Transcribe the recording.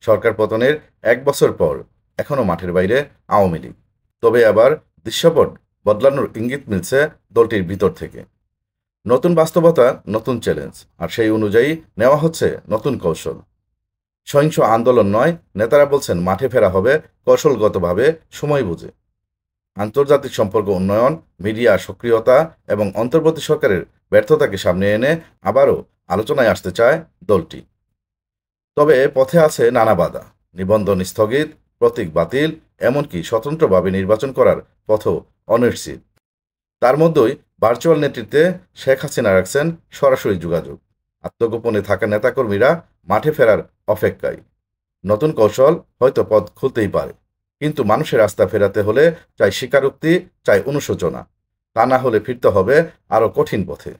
সরকার পতনের ১ বছর পর এখনও মাঠের বাইরে আওয়ামী লীগ। তবে আবার দৃশ্যপট বদলানোর ইঙ্গিত মিলছে দলটির ভিতর থেকে। নতুন বাস্তবতা, নতুন চ্যালেঞ্জ, আর সেই অনুযায়ী নেওয়া হচ্ছে নতুন কৌশল। সহিংস আন্দোলন নয়, নেতারা বলছেন মাঠে ফেরা হবে কৌশলগতভাবে, সময় বুঝে। আন্তর্জাতিক সম্পর্ক উন্নয়ন, মিডিয়া সক্রিয়তা এবং অন্তর্বর্তী সরকারের ব্যর্থতাকে সামনে এনে আবারও আলোচনায় আসতে চায় দলটি। তবে পথে আছে নানা বাধা, নিবন্ধন স্থগিত, প্রতীক বাতিল, এমনকি স্বতন্ত্রভাবে নির্বাচন করার পথও অনিশ্চিত। তার মধ্যেই ভার্চুয়াল নেতৃত্বে শেখ হাসিনা রাখছেন সরাসরি যোগাযোগ। আত্মগোপনে থাকা নেতাকর্মীরা মাঠে ফেরার অপেক্ষায়। নতুন কৌশল হয়তো পথ খুলতেই পারে, কিন্তু মানুষের আস্থা ফেরাতে হলে চাই স্বীকারোক্তি, চাই অনুশোচনা। তা না হলে ফিরতে হবে আরও কঠিন পথে।